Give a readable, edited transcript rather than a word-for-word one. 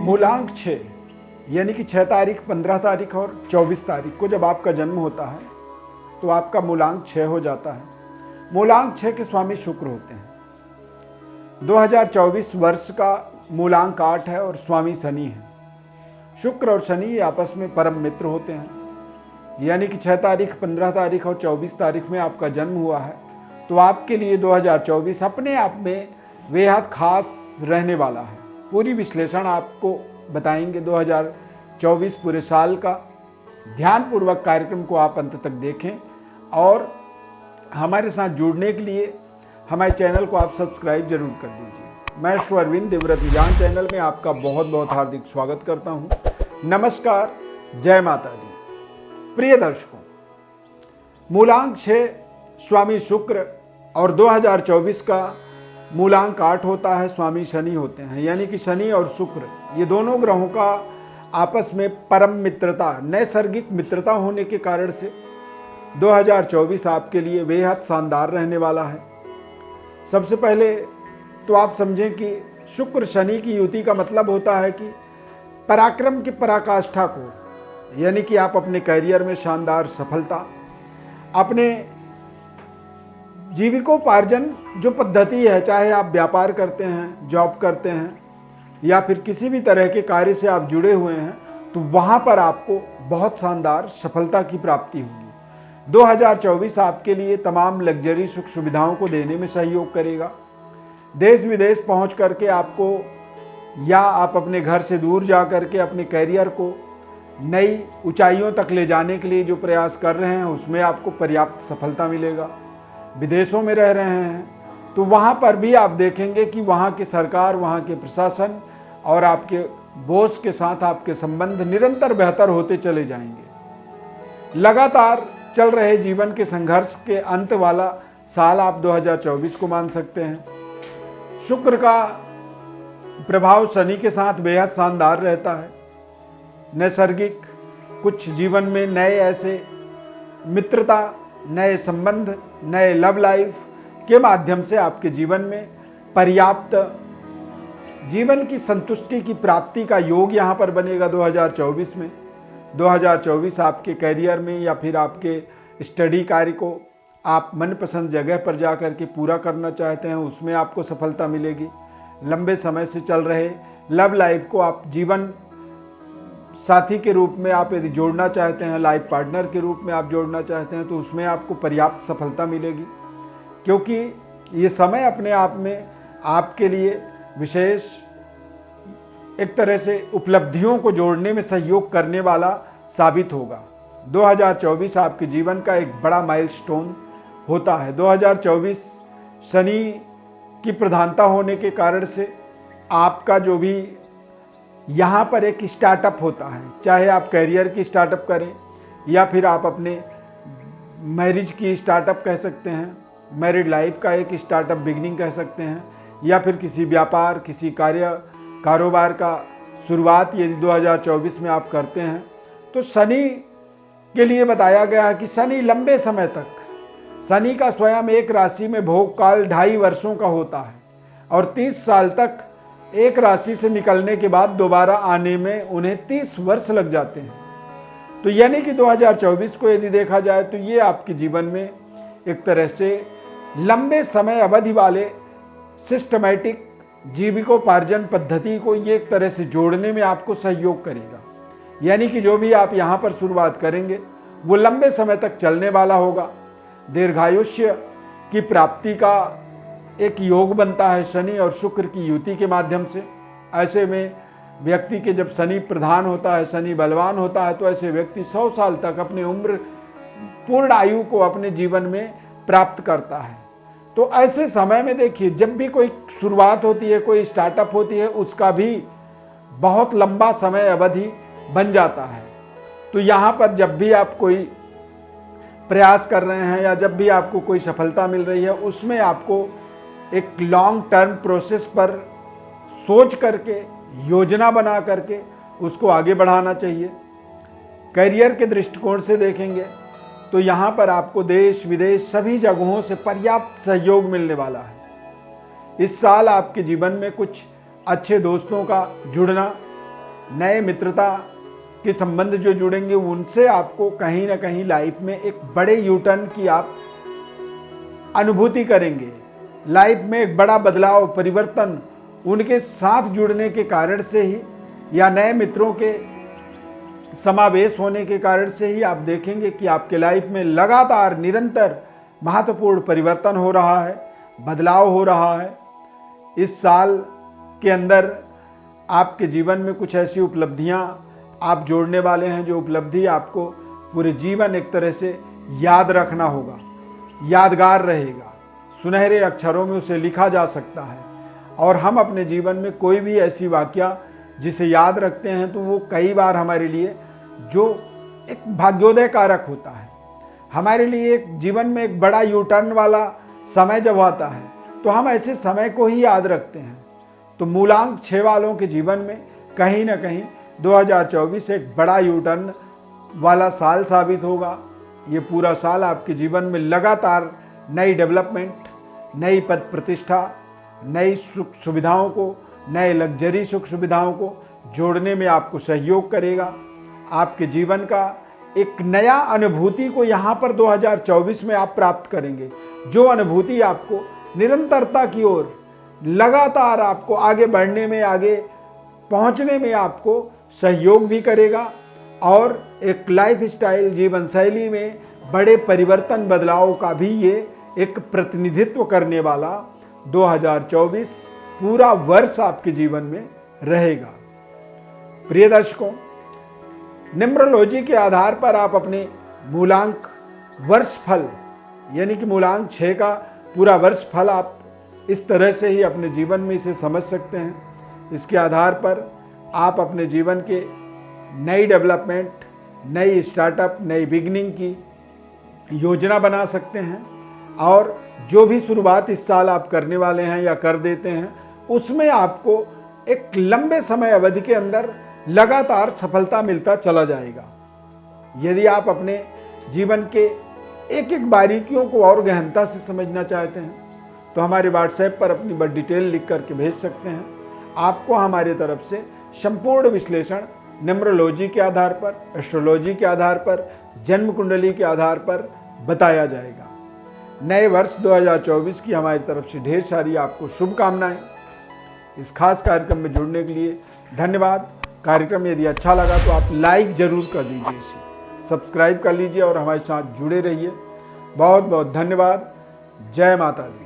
मूलांक 6 यानी कि 6 तारीख, 15 तारीख और 24 तारीख को जब आपका जन्म होता है तो आपका मूलांक 6 हो जाता है। मूलांक 6 के स्वामी शुक्र होते हैं। 2024 वर्ष का मूलांक 8 है और स्वामी शनि है। शुक्र और शनि ये आपस में परम मित्र होते हैं। यानी कि 6 तारीख, 15 तारीख और 24 तारीख में आपका जन्म हुआ है तो आपके लिए 2024 अपने आप में बेहद खास रहने वाला है। पूरी विश्लेषण आपको बताएंगे 2024 पूरे साल का। ध्यानपूर्वक कार्यक्रम को आप अंत तक देखें और हमारे साथ जुड़ने के लिए हमारे चैनल को आप सब्सक्राइब जरूर कर दीजिए। मैं श्री अरविंद देवव्रत ज्ञान चैनल में आपका बहुत बहुत हार्दिक स्वागत करता हूं। नमस्कार, जय माता दी। प्रिय दर्शकों, मूलांक 6 स्वामी शुक्र और 2024 का मूलांक 8 होता है, स्वामी शनि होते हैं। यानी कि शनि और शुक्र ये दोनों ग्रहों का आपस में परम मित्रता, नैसर्गिक मित्रता होने के कारण से 2024 आपके लिए बेहद शानदार रहने वाला है। सबसे पहले तो आप समझें कि शुक्र शनि की युति का मतलब होता है कि पराक्रम की पराकाष्ठा को, यानी कि आप अपने करियर में शानदार सफलता, अपने जीविकोपार्जन जो पद्धति है, चाहे आप व्यापार करते हैं, जॉब करते हैं या फिर किसी भी तरह के कार्य से आप जुड़े हुए हैं, तो वहाँ पर आपको बहुत शानदार सफलता की प्राप्ति होगी। 2024 आपके लिए तमाम लग्जरी सुख सुविधाओं को देने में सहयोग करेगा। देश विदेश पहुँच करके आपको या आप अपने घर से दूर जा करके अपने करियर को नई ऊंचाइयों तक ले जाने के लिए जो प्रयास कर रहे हैं उसमें आपको पर्याप्त सफलता मिलेगा। विदेशों में रह रहे हैं तो वहाँ पर भी आप देखेंगे कि वहाँ की सरकार, वहाँ के प्रशासन और आपके बॉस के साथ आपके संबंध निरंतर बेहतर होते चले जाएंगे। लगातार चल रहे जीवन के संघर्ष के अंत वाला साल आप 2024 को मान सकते हैं। शुक्र का प्रभाव शनि के साथ बेहद शानदार रहता है। नैसर्गिक कुछ जीवन में नए ऐसे मित्रता, नए संबंध, नए लव लाइफ के माध्यम से आपके जीवन में पर्याप्त जीवन की संतुष्टि की प्राप्ति का योग यहाँ पर बनेगा 2024 में। 2024 आपके करियर में या फिर आपके स्टडी कार्य को आप मनपसंद जगह पर जा कर के पूरा करना चाहते हैं, उसमें आपको सफलता मिलेगी। लंबे समय से चल रहे लव लाइफ को आप जीवन साथी के रूप में आप यदि जोड़ना चाहते हैं, लाइफ पार्टनर के रूप में आप जोड़ना चाहते हैं, तो उसमें आपको पर्याप्त सफलता मिलेगी। क्योंकि ये समय अपने आप में आपके लिए विशेष एक तरह से उपलब्धियों को जोड़ने में सहयोग करने वाला साबित होगा। 2024 आपके जीवन का एक बड़ा माइलस्टोन होता है। 2024 शनि की प्रधानता होने के कारण से आपका जो भी यहाँ पर एक स्टार्टअप होता है, चाहे आप करियर की स्टार्टअप करें या फिर आप अपने मैरिज की स्टार्टअप कह सकते हैं, मैरिड लाइफ का एक स्टार्टअप बिगनिंग कह सकते हैं, या फिर किसी व्यापार, किसी कारोबार का शुरुआत यदि 2024 में आप करते हैं तो शनि के लिए बताया गया है कि शनि लंबे समय तक, शनि का स्वयं एक राशि में भोग काल 2.5 वर्षों का होता है और 30 साल तक एक राशि से निकलने के बाद दोबारा आने में उन्हें 30 वर्ष लग जाते हैं। तो यानी कि 2024 को यदि देखा जाए तो ये आपके जीवन में एक तरह से लंबे समय अवधि वाले सिस्टमैटिक जीविकोपार्जन पद्धति को ये एक तरह से जोड़ने में आपको सहयोग करेगा। यानी कि जो भी आप यहाँ पर शुरुआत करेंगे वो लंबे समय तक चलने वाला होगा। दीर्घायुष्य की प्राप्ति का एक योग बनता है शनि और शुक्र की युति के माध्यम से। ऐसे में व्यक्ति के जब शनि प्रधान होता है, शनि बलवान होता है, तो ऐसे व्यक्ति 100 साल तक अपनी उम्र, पूर्ण आयु को अपने जीवन में प्राप्त करता है। तो ऐसे समय में देखिए, जब भी कोई शुरुआत होती है, कोई स्टार्टअप होती है, उसका भी बहुत लंबा समय अवधि बन जाता है। तो यहाँ पर जब भी आप कोई प्रयास कर रहे हैं या जब भी आपको कोई सफलता मिल रही है, उसमें आपको एक लॉन्ग टर्म प्रोसेस पर सोच करके, योजना बना करके उसको आगे बढ़ाना चाहिए। करियर के दृष्टिकोण से देखेंगे तो यहाँ पर आपको देश विदेश सभी जगहों से पर्याप्त सहयोग मिलने वाला है। इस साल आपके जीवन में कुछ अच्छे दोस्तों का जुड़ना, नए मित्रता के संबंध जो जुड़ेंगे उनसे आपको कहीं ना कहीं लाइफ में एक बड़े यू टर्न की आप अनुभूति करेंगे। लाइफ में एक बड़ा बदलाव, परिवर्तन उनके साथ जुड़ने के कारण से ही या नए मित्रों के समावेश होने के कारण से ही आप देखेंगे कि आपके लाइफ में लगातार निरंतर महत्वपूर्ण परिवर्तन हो रहा है, बदलाव हो रहा है। इस साल के अंदर आपके जीवन में कुछ ऐसी उपलब्धियां आप जोड़ने वाले हैं जो उपलब्धि आपको पूरे जीवन एक तरह से याद रखना होगा, यादगार रहेगा, सुनहरे अक्षरों में उसे लिखा जा सकता है। और हम अपने जीवन में कोई भी ऐसी वाकया जिसे याद रखते हैं तो वो कई बार हमारे लिए जो एक भाग्योदय कारक होता है, हमारे लिए एक जीवन में एक बड़ा यू टर्न वाला समय जब आता है तो हम ऐसे समय को ही याद रखते हैं। तो मूलांक 6 वालों के जीवन में कहीं ना कहीं 2024 एक बड़ा यू टर्न वाला साल साबित होगा। ये पूरा साल आपके जीवन में लगातार नई डेवलपमेंट, नई पद प्रतिष्ठा, नई सुख सुविधाओं को, नए लग्जरी सुख सुविधाओं को जोड़ने में आपको सहयोग करेगा। आपके जीवन का एक नया अनुभूति को यहाँ पर 2024 में आप प्राप्त करेंगे, जो अनुभूति आपको निरंतरता की ओर लगातार आपको आगे बढ़ने में, आगे पहुँचने में आपको सहयोग भी करेगा और एक लाइफ स्टाइल, जीवन शैली में बड़े परिवर्तन, बदलाव का भी ये एक प्रतिनिधित्व करने वाला 2024 पूरा वर्ष आपके जीवन में रहेगा। प्रिय दर्शकों, न्यूमरोलॉजी के आधार पर आप अपने मूलांक वर्ष फल यानी कि मूलांक 6 का पूरा वर्ष फल आप इस तरह से ही अपने जीवन में इसे समझ सकते हैं। इसके आधार पर आप अपने जीवन के नई डेवलपमेंट, नई स्टार्टअप, नई बिगनिंग की योजना बना सकते हैं और जो भी शुरुआत इस साल आप करने वाले हैं या कर देते हैं उसमें आपको एक लंबे समय अवधि के अंदर लगातार सफलता मिलता चला जाएगा। यदि आप अपने जीवन के एक एक बारीकियों को और गहनता से समझना चाहते हैं तो हमारे व्हाट्सएप पर अपनी बड़ी डिटेल लिख करके भेज सकते हैं। आपको हमारे तरफ से संपूर्ण विश्लेषण न्यूमरोलॉजी के आधार पर, एस्ट्रोलॉजी के आधार पर, जन्म कुंडली के आधार पर बताया जाएगा। नए वर्ष 2024 की हमारी तरफ से ढेर सारी आपको शुभकामनाएं। इस खास कार्यक्रम में जुड़ने के लिए धन्यवाद। कार्यक्रम यदि अच्छा लगा तो आप लाइक जरूर कर दीजिए, इसे सब्सक्राइब कर लीजिए और हमारे साथ जुड़े रहिए। बहुत बहुत धन्यवाद। जय माता दी।